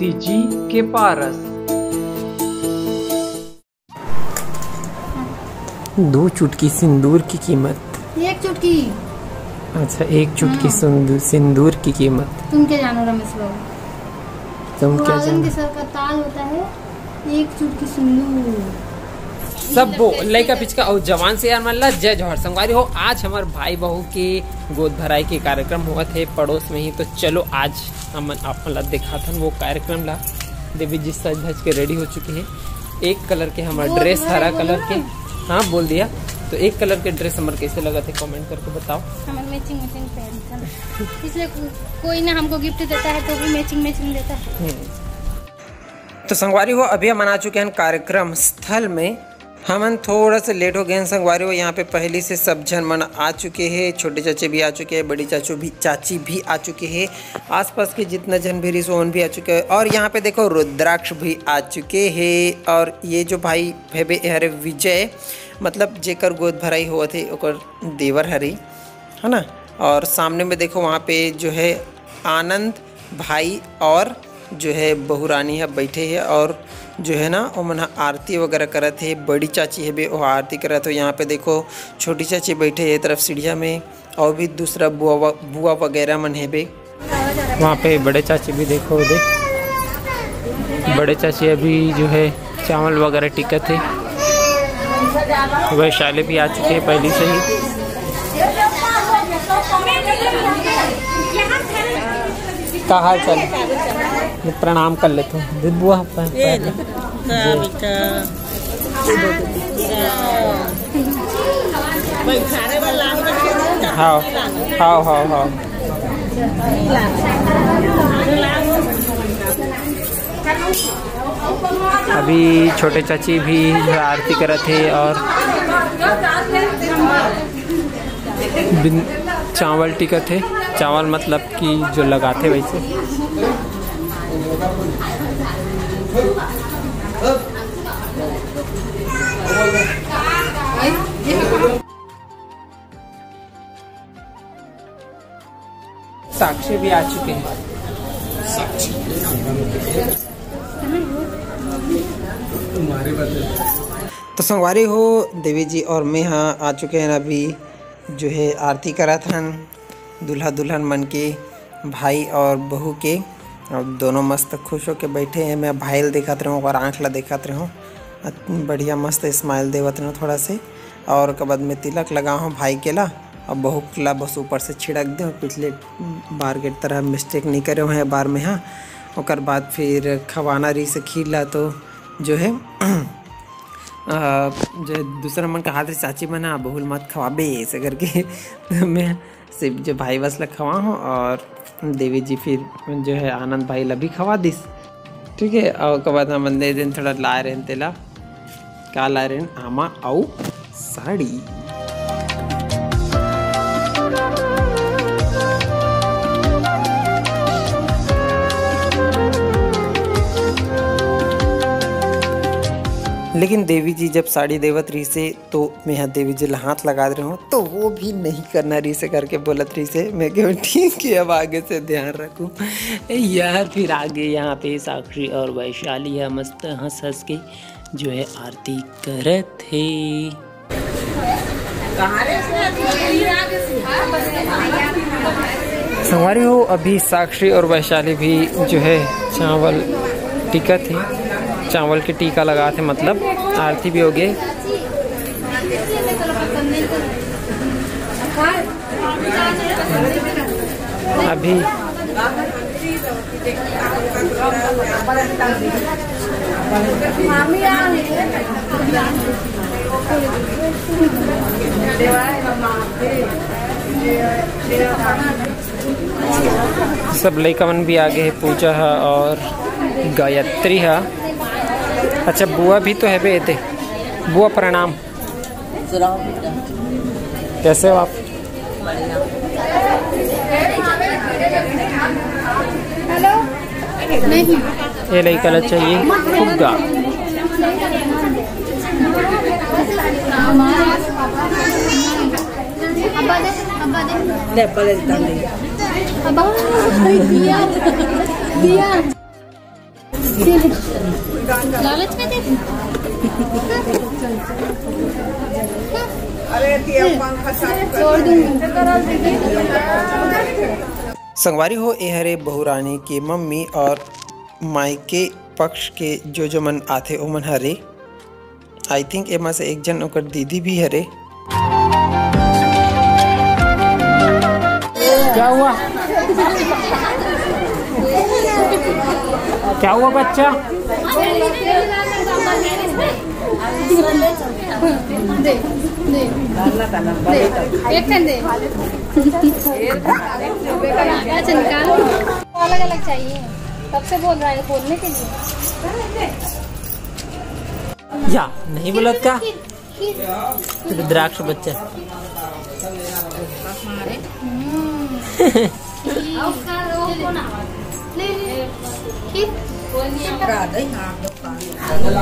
तुलसी जी के पारस। 2 चुटकी सिंदूर की कीमत। 1 चुटकी। अच्छा, 1 चुटकी सिंदूर की कीमत। तुम क्या जानो रमेश बाबू? तुम क्या जानो? के सर का ताल होता है 1 चुटकी सिंदूर। सब वो लड़का पिचका और जवान से यार मल्ला जय जोहर संगवारी हो। आज हमारे भाई बहू के गोद भराई के कार्यक्रम हुआ थे पड़ोस में ही, तो चलो आज हम आप मतलब देखा था वो कार्यक्रम ला। देवी जी सज धज के रेडी हो चुके हैं। एक कलर के हमारा ड्रेस हरा कलर के, हाँ बोल दिया। तो एक कलर के ड्रेस हमारे कैसे लगा थे कमेंट करके बताओ। हमारे मैचिंग पहन था, इसलिए कोई ना हमको गिफ्ट देता है तो भी मैचिंग देता है। तो संगवारी हो अभी हम आ चुके हैं कार्यक्रम स्थल में। हम थोड़ा सा लेट हो गए हैं संगवारी हो। यहाँ पे पहले से सब जन मन आ चुके हैं, छोटे चाचे भी आ चुके हैं, बड़ी चाची भी आ चुके हैं, आसपास के जितना जन भी रिसोन भी आ चुके हैं। और यहाँ पे देखो रुद्राक्ष भी आ चुके हैं। और ये जो भाई भेबे हरे विजय मतलब जेकर गोद भराई हुआ थे ओकर देवर हरी है ना। और सामने में देखो वहाँ पे जो है आनंद भाई और जो है बहू रानी है बैठे हैं। और जो है ना वो मन आरती वगैरह करत है। बड़ी चाची है बे वो आरती करत हो। यहाँ पे देखो छोटी चाची बैठे है तरफ सीढ़िया में, और भी दूसरा बुआ वगैरह मन है बे। वहाँ पे बड़े चाची भी देखो दे, बड़े चाची अभी जो है चावल वगैरह टिकट है। वैशाली भी आ चुके हैं पहले से ही। का हाल चाल? प्रणाम कर लेते हैं बुआ। हाँ हाँ हाँ हाँ। अभी छोटे चाची भी आरती करे थे और चावल टिकट है। चावल मतलब कि जो लगाते वैसे। साक्षी भी आ चुके हैं। तो संगवारी हो देवी जी और मैं हाँ आ चुके हैं। अभी जो है आरती करा था दूल्हा दुल्हन मन के, भाई और बहू के। और दोनों मस्त खुश होके बैठे हैं। मैं भाईल देखत रहूँ और आँख ला देखत रहूँ, बढ़िया मस्त स्माइल देवत रहूँ थोड़ा से। और के बाद में तिलक लगा हूँ भाई के ला, और बहू के ला बस ऊपर से छिड़क दे। पिछले बार के तरह मिस्टेक नहीं करे हुए हैं बार में। हाँ और बाद फिर खवाना रही से खीर ला तो जो है जो दूसरा मन का हाथ से चाची बना बहुल मत खवाबे ऐसे करके। तो मैं सिर्फ जो भाई बस लग खवा हूँ और देवी जी फिर जो है आनंद भाई ला भी खवा दिस। ठीक है। और के बाद हम दे दिन थोड़ा ला रहे हैं तेला का ला रहे हैं आमा आऊ साड़ी। लेकिन देवी जी जब साड़ी देवत रही से तो मैं यहाँ देवी जी हाथ लगा रही हूँ तो वो भी नहीं करना रही से करके बोलत रही से। मैं क्यों ठीक है अब आगे से ध्यान रखूँ यार। फिर आगे यहाँ पे साक्षी और वैशाली है मस्त हंस हंस के जो है आरती करत थे। संगवारी हो अभी साक्षी और वैशाली भी जो है चावल टीका थे, चावल के टीका लगा थे मतलब आरती भी हो गई। अभी सब लइकवन भी आगे है, पूजा है और गायत्री है। अच्छा बुआ भी तो है बे थे। बुआ प्रणाम। कैसे हो आप? ये लइका चाहिए फुग्गा। लालच में दे। छोड़ दूंगी। संगवारी हो ए हरे बहुरानी के मम्मी और मायके पक्ष के जो मन आथे ओमन हरे। आई थिंक एमा से एक जन ओकर दीदी भी हरे। क्या हुआ? क्या हुआ बच्चा? दे दे एक दे अलग अलग चाहिए। कब से बोल रहा है खोलने के लिए? या नहीं बोलत का? द्राक्ष बच्चा।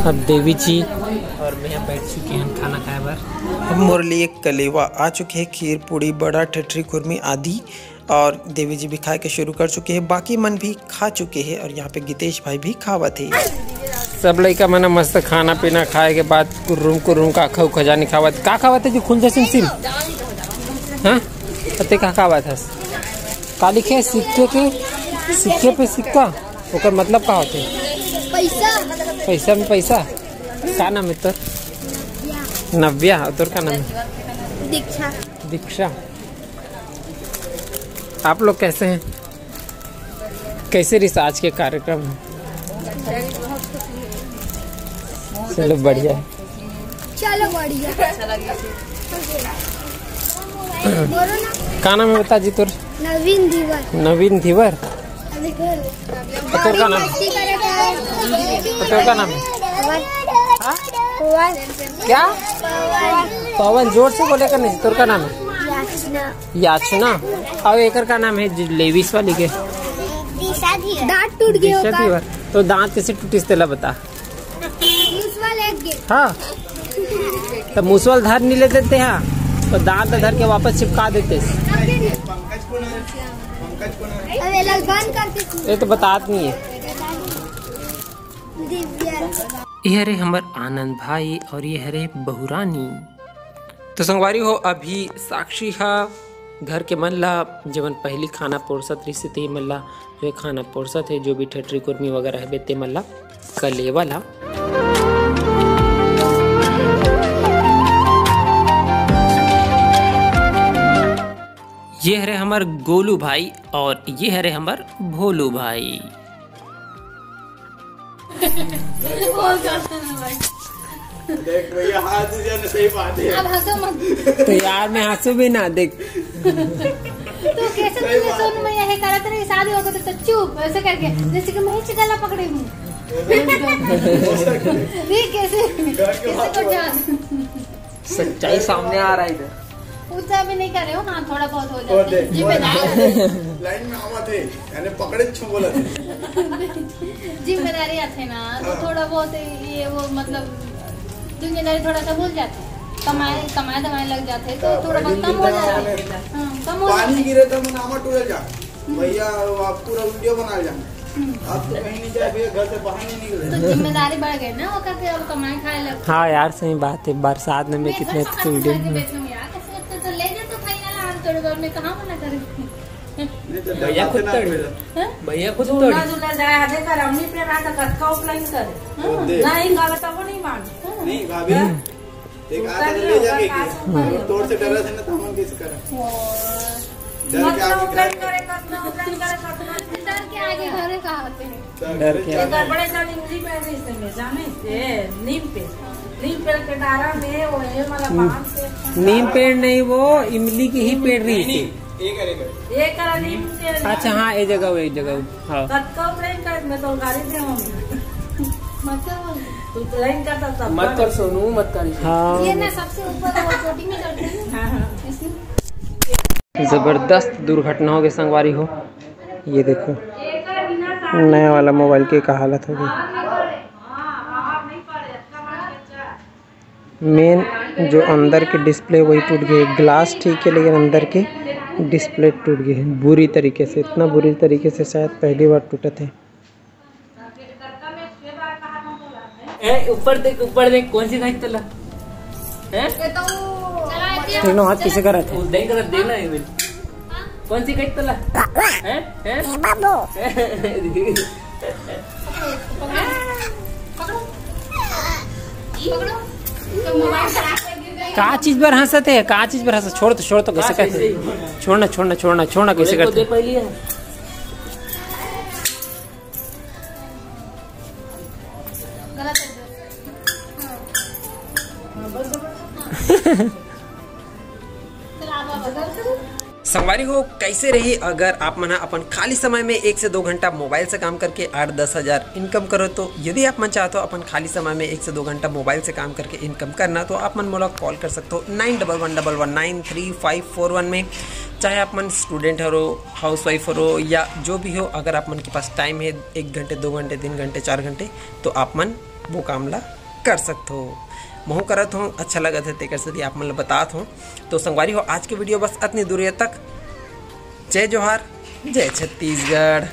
अब देवी जी और मैं बैठ चुके हैं खाना खाए बार। अब मोर लिए कलेवा आ चुके हैं, खीर पूड़ी बड़ा ठठरी कुर्मी आदि, और देवी जी भी खाए के शुरू कर चुके हैं। बाकी मन भी खा चुके हैं और यहाँ पे गीतेश भाई भी खावा थे। सब लड़का मना मस्त खाना पीना खाए के बाद कुर्रुम का खा खजानी खावत का खावत है जो खुल जा सिम हाँ पते का खावत है का लिखे सिक्के पे सिक्का ओकर मतलब का होते? पैसा में पैसा। का नाम है तोर? नव्या। तोर का नाम है? दीक्षा। आप लोग कैसे हैं? कैसे रिसा आज के कार्यक्रम है? चलो बढ़िया है। चलो बढ़िया। का नाम है बता जी तोर? नवीन धीवर। नवीन धीवर। तोर का नाम? तोर का नाम है क्या? पवन। जोर से बोले का नहीं। तोर का नाम है? याचना। और एकर का नाम है लेविस वाली के? दांत टूट गया। तो दांत कैसे टूटी तेला बता। हाँ तो मुसवाल धर नहीं ले देते हैं तो दांत धर के वापस चिपका देते। ये तो बात नहीं है। ये हरे हमर आनंद भाई और ये हरे बहुरानी। तो संगवारी हो अभी साक्षी हा घर के मन ला जवन पहली खाना पोरसत रही ते मन ला जो खाना पोरसत है, जो भी ठठरी कुर्मी वगैरह है ते मन ला कलेवा ला। ये हरे हमार गोलू भाई और ये हरे हमार भोलू भाई। देख भैया हाथ से सही बात है। अब हंसो मत। तो यार मैं हंसू भी ना देख। तो कैसे तुमने सोनू मैया है करा तेरी शादी हो गई तो चुप ऐसे करके जैसे कि मैं चिगला पकड़े हूँ। कैसे सच्चाई सामने आ रहा है इधर। पूछा भी नहीं कर रहे हो। हाँ थोड़ा बहुत हो जाता है। जिम्मेदारी लाइन में आवा थे यानी पकड़े छू बोला थे। जिम्मेदारी आते ना तो थोड़ा बहुत ये वो मतलब दुनियादारी थोड़ा सा भूल जाते हैं। कमाए दमाए लग जाते तो थोड़ा बहुत कम हो जाता है। पानी गिरे तो मुनामा टूट जा भैया आप पूरा वीडियो बना जा। आप तो कहीं नहीं जाए भैया घर से बाहर नहीं निकले तो जिम्मेदारी बढ़ गई ना वो करके अब कमाए खाए लग। हाँ यार सही बात है। बरसात में कितने वीडियो तो ले जा तो फाइनल हम थोड़े में कहाँ मना करेंगे। भैया खुद तोड़। भैया खुद तोड़। नहीं भाभी देख आता तो ले जाके तोड़ से डरा थे ना तो हम कैसे करें? डर के आगे घरे कहाँ होते हैं? डर के बड़े जान इमली पे इसमें जाने से नीम पेड़ के डारा में वो है मतलब बाहर से नीम पेड़ नहीं वो इमली की ही पेड़ रही थी। एक करा नीम पेड़। अच्छा हाँ एक जगह हाँ। कब प्लेन कर मैं तो गाड़ी पे हूँ मतलब तू प्लेन करता तब मत कर सोनू मत कर। हाँ ये ना सबसे ऊपर वो चोटी में चढ़ते हैं। जबरदस्त दुर्घटना हो गई संगवारी हो। ये देखो नया वाला मोबाइल की क्या हालत हो गई। मेन जो अंदर के डिस्प्ले वही टूट गए। ग्लास ठीक है लेकिन अंदर के डिस्प्ले टूट गए बुरी तरीके से। इतना बुरी तरीके से शायद पहली बार टूटे थे। ऊपर देख कौन सी गाइड तला हैं देखना हाथ किसे कर रहे थे देख रहा देखना एक मिनट कौन सी गाइड तला हैं पकड़ो तो मोबाइल खराब कर दी का चीज पर हंसते है का चीज पर हंस छोड़ तो कैसे कैसे छोड़ना कैसे करते पहली है गलत है चल आप संगवारी हो कैसे रही अगर आप मना अपन खाली समय में 1 से 2 घंटा मोबाइल से काम करके 8-10 हज़ार इनकम करो। तो यदि आप मन चाहते हो अपन खाली समय में 1 से 2 घंटा मोबाइल से काम करके इनकम करना तो आप मन मोला कॉल कर सकते हो 9111193541 में। चाहे आप मन स्टूडेंट हो हाउस वाइफ हो या जो भी हो, अगर आप मन के पास टाइम है 1 घंटे 2 घंटे 3 घंटे 4 घंटे तो आप मन वो काम ला कर सकते हो। महू करत हूँ अच्छा लगत है तेकर से आप मतलब बतात हूँ। तो संगवारी हो आज के वीडियो बस इतनी दूरी तक। जय जोहार जय छत्तीसगढ़।